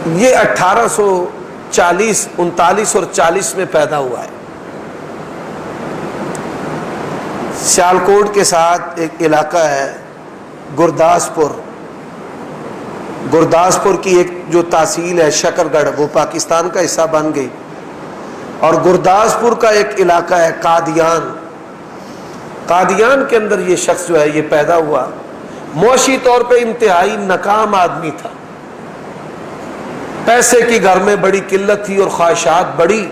یہ 1840 39 اور 40 میں پیدا ہوا ہے۔ سیالکوٹ کے ساتھ ایک علاقہ ہے گرداسپور، گرداسپور کی ایک جو تحصیل ہے شکر گڑھ، وہ پاکستان کا حصہ بن گئی، اور گرداسپور کا ایک علاقہ ہے قادیان، قادیان کے اندر یہ شخص جو ہے یہ پیدا ہوا۔ معاشی طور پہ انتہائی ناکام آدمی تھا، پیسے کی گھر میں بڑی قلت تھی اور خواہشات بڑی،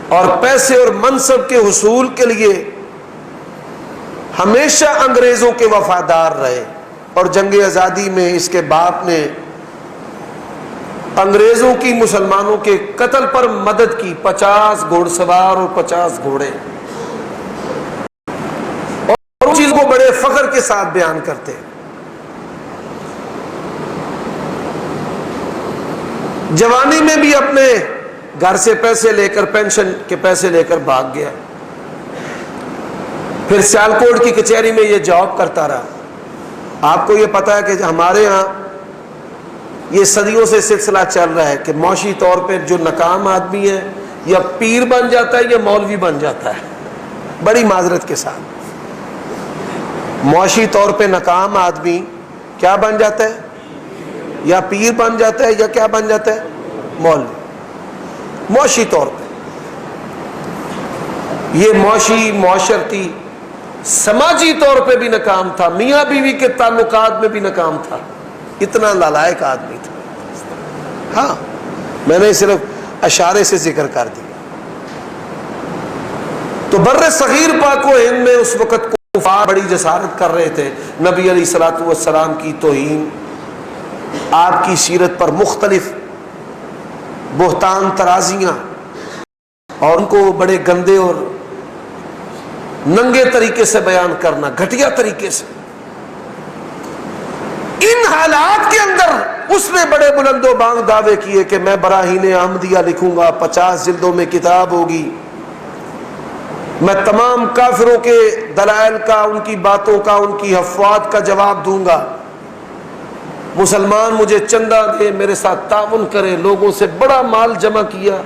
اور پیسے اور منصب کے حصول کے لیے ہمیشہ انگریزوں کے وفادار رہے، اور جنگ آزادی میں اس کے باپ نے انگریزوں کی مسلمانوں کے قتل پر مدد کی، 50 گھوڑ سوار اور 50 گھوڑے، اور اس چیز کو بڑے فخر کے ساتھ بیان کرتے۔ جوانی میں بھی اپنے گھر سے پیسے لے کر، پینشن کے پیسے لے کر بھاگ گیا، پھر سیالکوٹ کی کچہری میں یہ جاب کرتا رہا۔ آپ کو یہ پتا ہے کہ ہمارے ہاں یہ صدیوں سے سلسلہ چل رہا ہے کہ معاشی طور پہ جو ناکام آدمی ہے یا پیر بن جاتا ہے یا مولوی بن جاتا ہے، بڑی معذرت کے ساتھ، معاشی طور پہ ناکام آدمی کیا بن جاتا ہے؟ یا پیر بن جاتا ہے یا کیا بن جاتا ہے؟ مولوی۔ معاشی طور پہ یہ معاشی، معاشرتی، سماجی طور پہ بھی ناکام تھا، میاں بیوی کے تعلقات میں بھی ناکام تھا، اتنا نالائق آدمی تھا۔ ہاں، میں نے صرف اشارے سے ذکر کر دیا۔ تو بر صغیر پاک و ہند میں اس وقت کفار بڑی جسارت کر رہے تھے، نبی علیہ الصلوۃ والسلام کی توہین، آپ کی سیرت پر مختلف بہتان ترازیاں، اور ان کو بڑے گندے اور ننگے طریقے سے بیان کرنا، گھٹیا طریقے سے۔ ان حالات کے اندر اس نے بڑے بلند و بانگ دعوے کیے کہ میں براہین احمدیہ لکھوں گا، 50 جلدوں میں کتاب ہوگی، میں تمام کافروں کے دلائل کا، ان کی باتوں کا، ان کی افواہ کا جواب دوں گا، مسلمان مجھے چندہ دے، میرے ساتھ تعاون کرے۔ لوگوں سے بڑا مال جمع کیا،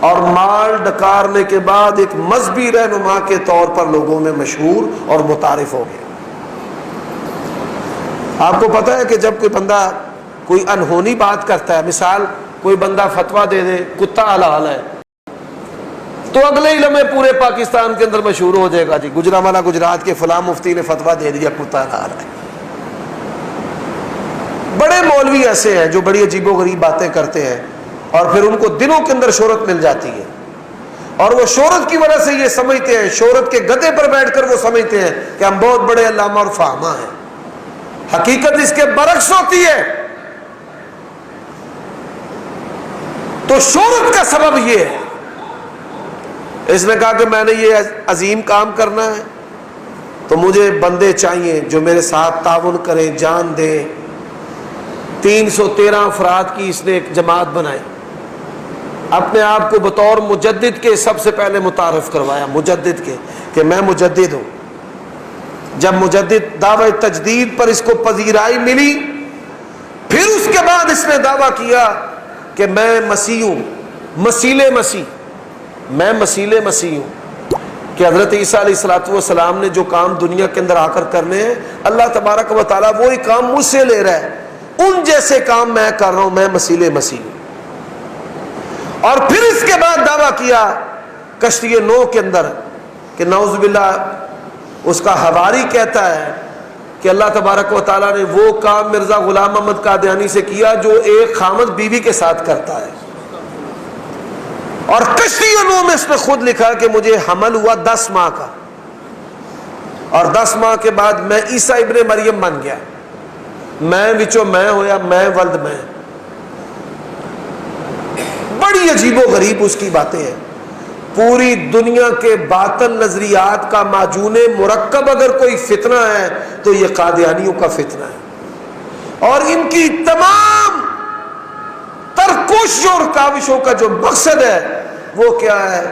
اور مال ڈکارنے کے بعد ایک مذہبی رہنما کے طور پر لوگوں میں مشہور اور متعارف ہو گیا۔ آپ کو پتا ہے کہ جب کوئی بندہ کوئی انہونی بات کرتا ہے، مثال کوئی بندہ فتویٰ دے دے کتا حلال ہے، تو اگلے ہی لمحے پورے پاکستان کے اندر مشہور ہو جائے گا، جی گجرانوالہ گجرات کے فلاں مفتی نے فتویٰ دے دیا کتا حلال ہے۔ بڑے مولوی ایسے ہیں جو بڑی عجیب و غریب باتیں کرتے ہیں، اور پھر ان کو دنوں کے اندر شہرت مل جاتی ہے، اور وہ شہرت کی وجہ سے یہ سمجھتے ہیں، شہرت کے گدھے پر بیٹھ کر وہ سمجھتے ہیں کہ ہم بہت بڑے علامہ اور فہامہ ہیں۔ حقیقت اس کے برعکس ہوتی ہے۔ تو شہرت کا سبب یہ ہے۔ اس نے کہا کہ میں نے یہ عظیم کام کرنا ہے تو مجھے بندے چاہیے جو میرے ساتھ تعاون کریں، جان دیں۔ 313 افراد کی اس نے ایک جماعت بنائی، اپنے آپ کو بطور مجدد کے سب سے پہلے متعارف کروایا، مجدد کے، کہ میں مجدد ہوں۔ جب مجدد دعوی تجدید پر اس کو پذیرائی ملی، پھر اس کے بعد اس نے دعویٰ کیا کہ میں مسیح ہوں، مسیل مسیح، میں مسیل مسیح ہوں، کہ حضرت عیسیٰ علیہ الصلوۃ والسلام نے جو کام دنیا کے اندر آ کر کرنے ہیں، اللہ تبارک و تعالیٰ وہی کام مجھ سے لے رہا ہے، ان جیسے کام میں کر رہا ہوں، میں مسیل مسیح ہوں۔ اور پھر اس کے بعد دعویٰ کیا کشتی نوح کے اندر کہ نعوذ باللہ اس کا حواری کہتا ہے کہ اللہ تبارک و تعالیٰ نے وہ کام مرزا غلام احمد قادیانی سے کیا جو ایک خامد بیوی کے ساتھ کرتا ہے۔ اور کشتی نوح میں اس نے خود لکھا کہ مجھے حمل ہوا 10 ماہ کا، اور 10 ماہ کے بعد میں عیسیٰ ابن مریم بن گیا، میں وچوں میں ہویا، میں ولد میں۔ بڑی عجیب و غریب اس کی باتیں ہیں۔ پوری دنیا کے باطل نظریات کا معجون مرکب اگر کوئی فتنہ ہے تو یہ قادیانیوں کا فتنہ ہے، اور ان کی تمام تر کوششوں اور کاوشوں کا جو مقصد ہے وہ کیا ہے؟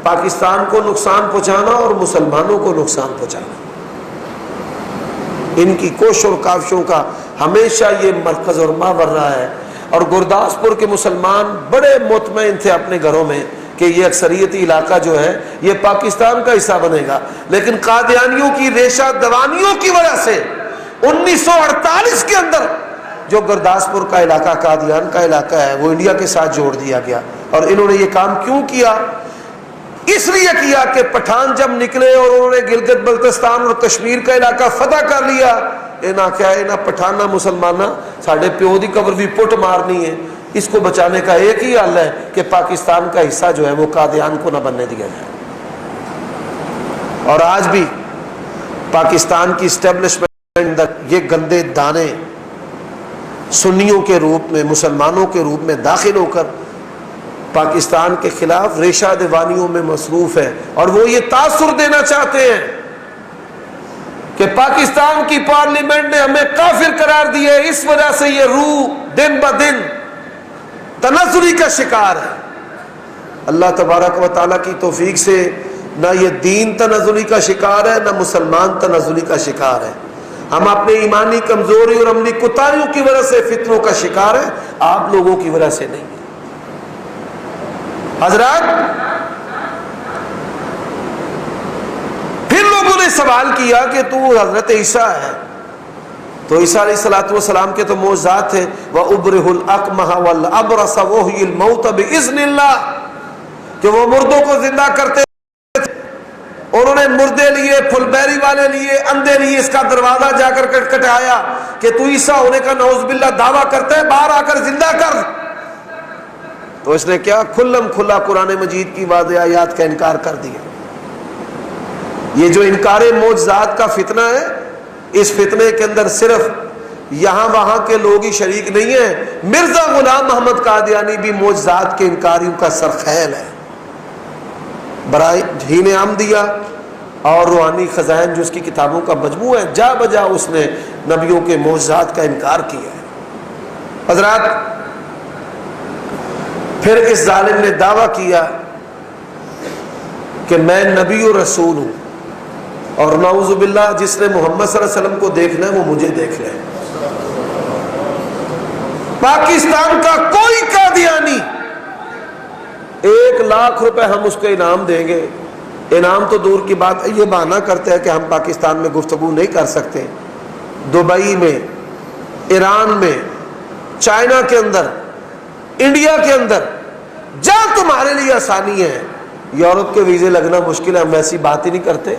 پاکستان کو نقصان پہنچانا اور مسلمانوں کو نقصان پہنچانا۔ ان کی کوششوں اور کاوشوں کا ہمیشہ یہ مرکز اور محور رہا ہے. اور گرداسپور کے مسلمان بڑے مطمئن تھے اپنے گھروں میں کہ یہ اکثریتی علاقہ جو ہے یہ پاکستان کا حصہ بنے گا. لیکن قادیانیوں کی ریشہ دوانیوں کی وجہ سے 1948 کے اندر جو گرداسپور کا علاقہ قادیان کا علاقہ ہے وہ انڈیا کے ساتھ جوڑ دیا گیا. اور انہوں نے یہ کام کیوں کیا؟ اس لیے کیا کہ پٹھان جب نکلے اور انہوں نے گلگت بلتستان اور کشمیر کا علاقہ فتح کر لیا، انہاں کیا ہے نا پٹھانا مسلمانہ ساڑھے پیو دی قبر بھی پٹ مارنی ہے. اس کو بچانے کا ایک ہی حل ہے کہ پاکستان کا حصہ جو ہے وہ قادیان کو نہ بننے دیا جائے. اور آج بھی پاکستان کی اسٹیبلشمنٹ اندر یہ گندے دانے سنیوں کے روپ میں، مسلمانوں کے روپ میں داخل ہو کر پاکستان کے خلاف ریشہ دیوانیوں میں مصروف ہے. اور وہ یہ تاثر دینا چاہتے ہیں کہ پاکستان کی پارلیمنٹ نے ہمیں کافر قرار دیا ہے، اس وجہ سے یہ روح دن بہ دن تنزلی کا شکار ہے. اللہ تبارک و تعالیٰ کی توفیق سے نہ یہ دین تنزلی کا شکار ہے، نہ مسلمان تنزلی کا شکار ہے. ہم اپنے ایمانی کمزوری اور عملی کوتاہیوں کی وجہ سے فتنوں کا شکار ہے، آپ لوگوں کی وجہ سے نہیں. حضرات، پھر لوگوں نے سوال کیا کہ تو حضرت عیسیٰ ہے، تو عیسیٰ علیہ الصلوۃ والسلام کے تو معجزات تھے. وَأُبْرِئُ الْأَكْمَحَ وَالْأَبْرَصَ وَأُحْيِي الْمَوْتَ بِإِذْنِ اللَّهِ، کہ وہ مردوں کو زندہ کرتے تھے. انہوں نے مردے لیے، پھل بیری والے لیے، اندھے لیے. اس کا دروازہ جا کر کٹکھٹایا کہ تو عیسیٰ ہونے کا نعوذ باللہ دعویٰ کرتا ہے، باہر آ کر زندہ کر. تو اس نے کیا کھلم کھلا قرآن مجید کی واضح آیات کا انکار کر دیا. یہ جو انکار معجزات کا فتنہ ہے، اس فتنے کے اندر صرف یہاں وہاں کے لوگ ہی شریک نہیں ہیں. مرزا غلام محمد قادیانی بھی معجزات کے انکاریوں کا سرخیل ہے. برائے ہین احمدیہ اور روحانی خزائن جو اس کی کتابوں کا مجموعہ ہے، جا بجا اس نے نبیوں کے معجزات کا انکار کیا ہے. حضرات، پھر اس ظالم نے دعویٰ کیا کہ میں نبی و رسول ہوں، اور نعوذ باللہ جس نے محمد صلی اللہ علیہ وسلم کو دیکھنا ہے وہ مجھے دیکھ لے. پاکستان کا کوئی قادیانی 1,00,000 روپے ہم اس کو انعام دیں گے. انعام تو دور کی بات ہے، یہ بہانہ کرتے ہیں کہ ہم پاکستان میں گفتگو نہیں کر سکتے. دبئی میں، ایران میں، چائنا کے اندر، انڈیا کے اندر جہاں تمہارے لیے آسانی ہے. یورپ کے ویزے لگنا مشکل ہے، ہم ویسی بات ہی نہیں کرتے.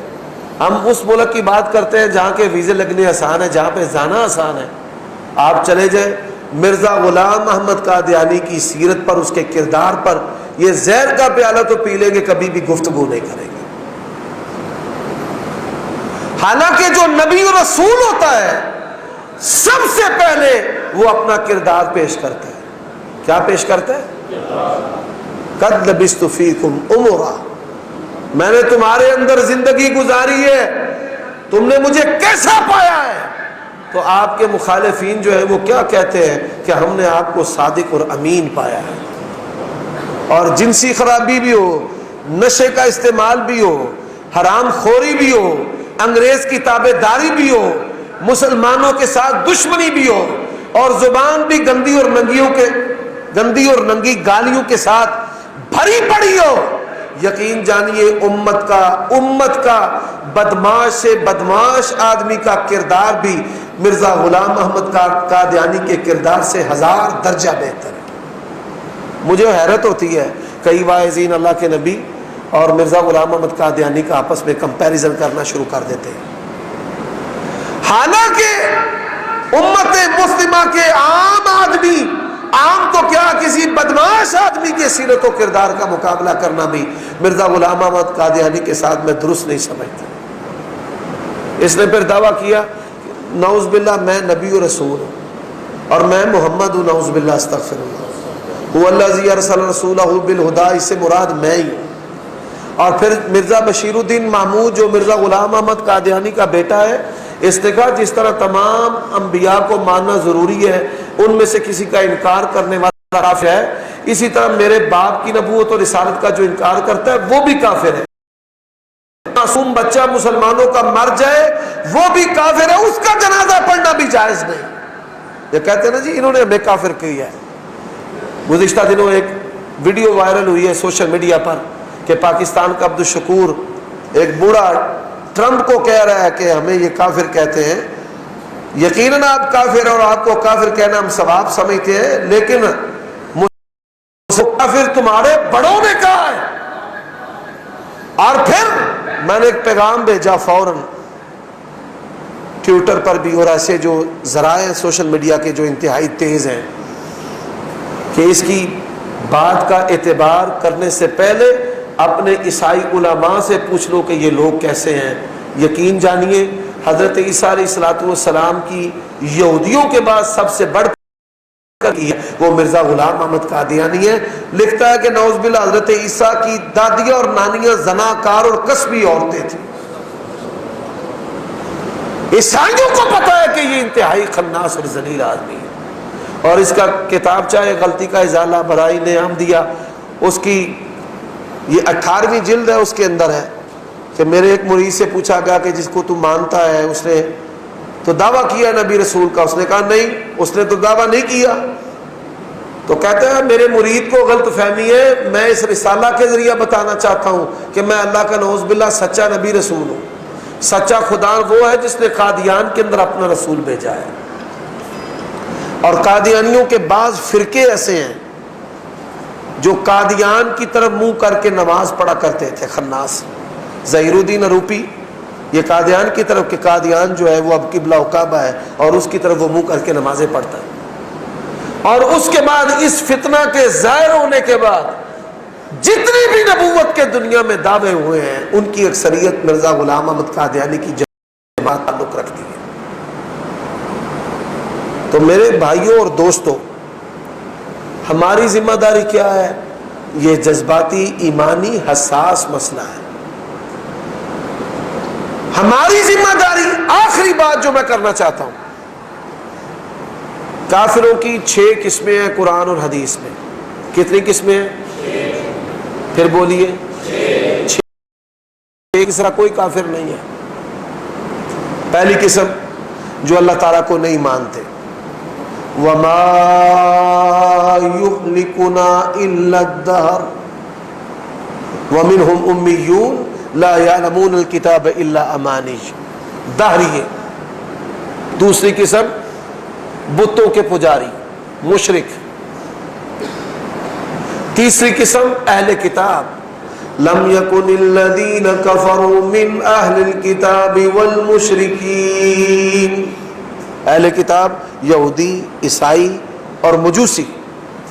ہم اس ملک کی بات کرتے ہیں جہاں کے ویزے لگنے آسان ہے، جہاں پہ جانا آسان ہے. آپ چلے جائیں مرزا غلام احمد قادیانی کی سیرت پر، اس کے کردار پر، یہ زہر کا پیالہ تو پی لیں گے، کبھی بھی گفتگو نہیں کریں گے. حالانکہ جو نبی و رسول ہوتا ہے سب سے پہلے وہ اپنا کردار پیش کرتا ہے. کیا پیش کرتا ہے؟ قد لبثت فیکم عمرا، میں نے تمہارے اندر زندگی گزاری ہے، تم نے مجھے کیسا پایا ہے؟ تو آپ کے مخالفین جو ہے وہ کیا کہتے ہیں کہ ہم نے آپ کو صادق اور امین پایا ہے. اور جنسی خرابی بھی ہو، نشے کا استعمال بھی ہو، حرام خوری بھی ہو، انگریز کی تابع داری بھی ہو، مسلمانوں کے ساتھ دشمنی بھی ہو، اور زبان بھی گندی اور ننگی گالیوں کے ساتھ بھری پڑی ہو، یقین جانیے امت کا بدماش سے بدماش آدمی کا کردار بھی مرزا غلام محمد قادیانی کے کردار سے 1000 درجہ بہتر ہے. مجھے حیرت ہوتی ہے کئی واعظین اللہ کے نبی اور مرزا غلام محمد قادیانی کا آپس میں کمپیریزن کرنا شروع کر دیتے ہیں، حالانکہ امت مسلمہ کے عام آدمی، عام تو کیا کسی بدماش آدمی کے سیرت و کردار کا مقابلہ کرنا بھی مرزا غلام محمد قادیانی کے ساتھ میں درست نہیں سمجھتا. اس نے پھر دعویٰ کیا نعوذ باللہ میں نبی و رسول ہوں اور میں محمد ہوں، نعوذ باللہ استغفر اللہ، هو الذی ارسل رسولہ بالہدی، اس سے مراد میں ہی ہوں. اور پھر مرزا بشیر الدین محمود جو مرزا غلام محمد قادیانی کا بیٹا ہے، اس نے کہا جس طرح تمام انبیاء کو ماننا ضروری ہے، ان میں سے کسی کا انکار کرنے والا کافر ہے، اسی طرح میرے باپ کی نبوت اور رسالت کا جو انکار کرتا ہے وہ بھی کافر ہے. معصوم بچہ مسلمانوں کا مر جائے وہ بھی کافر ہے، اس کا جنازہ پڑھنا بھی جائز نہیں. یہ کہتے ہیں نا جی انہوں نے ہمیں کافر کیا ہے. گزشتہ دنوں ایک ویڈیو وائرل ہوئی ہے سوشل میڈیا پر کہ پاکستان کا عبدالشکور ایک بوڑھا ٹرمپ کو کہہ رہا ہے کہ ہمیں یہ کافر کہتے ہیں. یقیناً آپ کافر اور آپ کو کافر کہنا ہم ثواب سمجھتے ہیں، لیکن کافر تمہارے بڑوں نے کہا ہے. اور پھر میں نے ایک پیغام بھیجا فوراً ٹویٹر پر بھی اور ایسے جو ذرائع سوشل میڈیا کے جو انتہائی تیز ہیں کہ اس کی بات کا اعتبار کرنے سے پہلے اپنے عیسائی علماء سے پوچھ لو کہ یہ لوگ کیسے ہیں. یقین جانیے حضرت عیسیٰ علیہ الصلوۃ والسلام کی یہودیوں کے بعد سب سے بڑھ کر وہ مرزا غلام احمد قادیانی ہے. لکھتا ہے کہ نعوذ باللہ حضرت عیسیٰ کی دادیاں اور نانیاں زناکار اور کسبی عورتیں تھیں. عیسائیوں کو پتا ہے کہ یہ انتہائی خناس اور ذلیل آدمی ہے. اور اس کا کتاب چاہے غلطی کا ازالہ برائی نے ہم دیا، اس کی یہ 18ویں جلد ہے، اس کے اندر ہے کہ میرے ایک مرید سے پوچھا گیا کہ جس کو تو مانتا ہے اس نے تو دعویٰ کیا نبی رسول کا. اس نے کہا نہیں، اس نے تو دعویٰ نہیں کیا. تو کہتا ہے میرے مرید کو غلط فہمی ہے، میں اس رسالہ کے ذریعہ بتانا چاہتا ہوں کہ میں اللہ کا نعوذ باللہ سچا نبی رسول ہوں. سچا خدا وہ ہے جس نے قادیان کے اندر اپنا رسول بھیجا ہے. اور قادیانیوں کے بعض فرقے ایسے ہیں جو قادیان کی طرف منہ کر کے نماز پڑھا کرتے تھے. خناس ظہیر الدین اروپی یہ قادیان کی طرف کہ قادیان جو ہے وہ اب قبلہ و کعبہ ہے اور اس کی طرف وہ منہ کر کے نمازیں پڑھتا ہے. اور اس کے بعد اس فتنہ کے ظاہر ہونے کے بعد جتنی بھی نبوت کے دنیا میں دعوے ہوئے ہیں ان کی اکثریت مرزا غلام احمد قادیانی کی جماعت تعلق رکھتی ہے. تو میرے بھائیوں اور دوستوں، ہماری ذمہ داری کیا ہے؟ یہ جذباتی ایمانی حساس مسئلہ ہے. ہماری ذمہ داری، آخری بات جو میں کرنا چاہتا ہوں، کافروں کی 6 قسمیں ہیں قرآن اور حدیث میں. کتنی قسمیں ہیں؟ پھر بولیے 6. ایک طرح کوئی کافر نہیں ہے. پہلی قسم جو اللہ تعالیٰ کو نہیں مانتے، وَمَا يُهْلِكُنَا إِلَّا الدَّهْرُ وَمِنْهُمْ أُمِّيُّونَ لَا يَعْلَمُونَ الْكِتَابَ إِلَّا أَمَانِيَّ. دہریے. دوسری قسم بتوں کے پجاری، مشرک. تیسری قسم اہل کتاب، لم يكن الذين كفروا من اہل الكتاب والمشرکین. اہل کتاب یہودی، عیسائی اور مجوسی،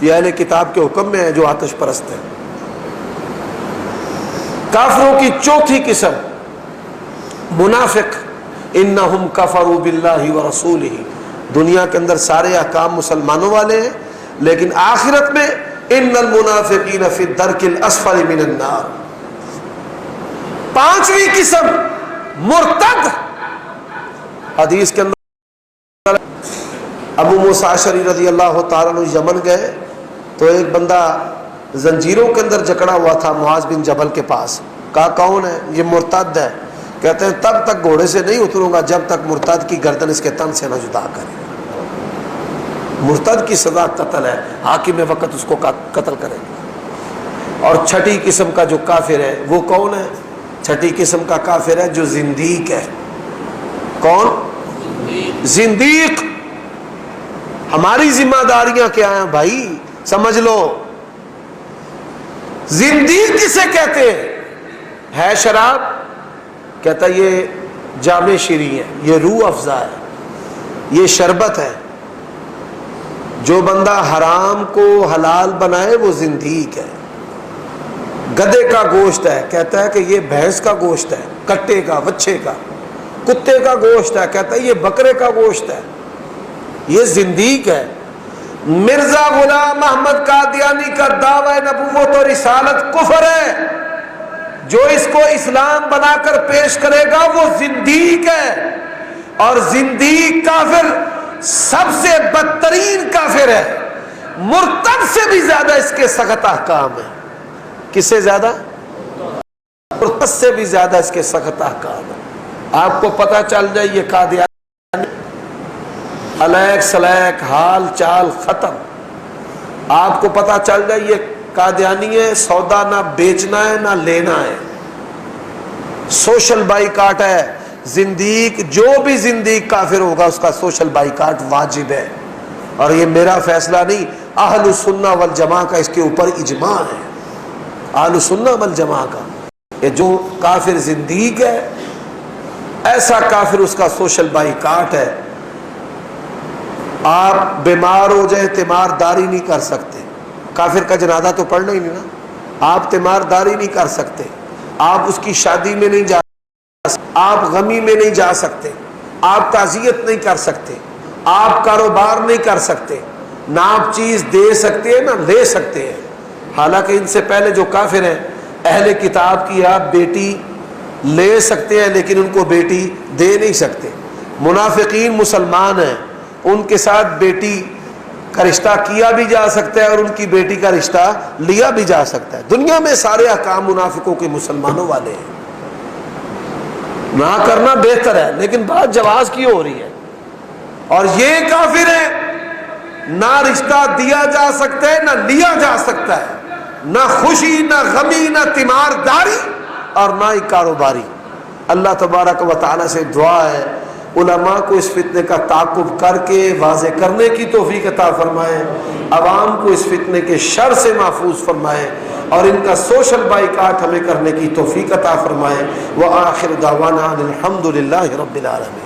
یہ اہل کتاب کے حکم میں ہیں جو آتش پرست ہیں. کافروں کی چوتھی قسم منافق، انہم کفروا باللہ ورسولہ. دنیا کے اندر سارے احکام مسلمانوں والے ہیں، لیکن آخرت میں ان المنافقین فی الدرک الاسفل من النار. پانچویں قسم مرتد. حدیث کے اندر ابو موسیٰ اشعری رضی اللہ تعالیٰ عنہ یمن گئے تو ایک بندہ زنجیروں کے اندر جکڑا ہوا تھا معاذ بن جبل کے پاس. کہا کون ہے؟ یہ مرتد ہے. کہتے ہیں تب تک گھوڑے سے نہیں اتروں گا جب تک مرتد کی گردن اس کے تن سے نہ جدا کرے. مرتد کی سزا قتل ہے، حاکم وقت اس کو قتل کرے. اور چھٹی قسم کا جو کافر ہے وہ کون ہے؟ چھٹی قسم کا کافر ہے جو زندیق ہے. کون؟ زندیق. ہماری ذمہ داریاں کیا ہیں بھائی؟ سمجھ لو. زندیق کسے کہتے ہیں؟ ہے شراب، کہتا یہ جامع شیریں ہے، یہ روح افزا ہے، یہ شربت ہے. جو بندہ حرام کو حلال بنائے وہ زندیق ہے. گدھے کا گوشت ہے، کہتا ہے کہ یہ بھینس کا گوشت ہے، کٹے کا، وچھے کا. کتے کا گوشت ہے، کہتا ہے یہ بکرے کا گوشت ہے. یہ زندیق ہے. مرزا غلام احمد قادیانی کا دعوی نبوت اور رسالت کفر ہے. جو اس کو اسلام بنا کر پیش کرے گا وہ زندیق ہے. اور زندیق کافر سب سے بدترین کافر ہے. مرتد سے بھی زیادہ اس کے سخت احکام ہیں. کس سے زیادہ؟ مرتد سے بھی زیادہ اس کے سخت احکام ہیں. آپ کو پتہ چل جائے یہ قادیانی الیک سلیک حال چال ختم. آپ کو پتہ چل جائے یہ قادیانی ہے، سودا نہ بیچنا ہے نہ لینا ہے، سوشل بائیکاٹ ہے. زندیق جو بھی زندیق کافر ہوگا اس کا سوشل بائیکاٹ واجب ہے. اور یہ میرا فیصلہ نہیں، اہل السنہ والجماع کا اس کے اوپر اجماع ہے. اہل السنہ والجماع کا یہ جو کافر زندیق ہے ایسا کافر اس کا سوشل بائیکاٹ ہے. آپ بیمار ہو جائے تیمارداری نہیں کر سکتے، کافر کا جنازہ تو پڑھنا ہی نہیں نا. آپ تیمارداری نہیں کر سکتے، آپ اس کی شادی میں نہیں جا سکتے، آپ غمی میں نہیں جا سکتے، آپ تعزیت نہیں کر سکتے، آپ کاروبار نہیں کر سکتے، نہ آپ چیز دے سکتے ہیں نہ لے سکتے ہیں. حالانکہ ان سے پہلے جو کافر ہیں اہل کتاب کی آپ بیٹی لے سکتے ہیں لیکن ان کو بیٹی دے نہیں سکتے. منافقین مسلمان ہیں، ان کے ساتھ بیٹی کا رشتہ کیا بھی جا سکتا ہے اور ان کی بیٹی کا رشتہ لیا بھی جا سکتا ہے. دنیا میں سارے احکام منافقوں کے مسلمانوں والے ہیں. نہ کرنا بہتر ہے لیکن بات جواز کی ہو رہی ہے. اور یہ کافر ہے، نہ رشتہ دیا جا سکتا ہے نہ لیا جا سکتا ہے، نہ خوشی نہ غمی نہ تیمارداری اور نہ ہی کاروباری. اللہ تبارک و تعالی سے دعا ہے علماء کو اس فتنے کا تعاقب کر کے واضح کرنے کی توفیق عطا فرمائے، عوام کو اس فتنے کے شر سے محفوظ فرمائے اور ان کا سوشل بائیکاٹ ہمیں کرنے کی توفیق عطا فرمائے. وآخر دعوانا الحمد للہ رب العالمین.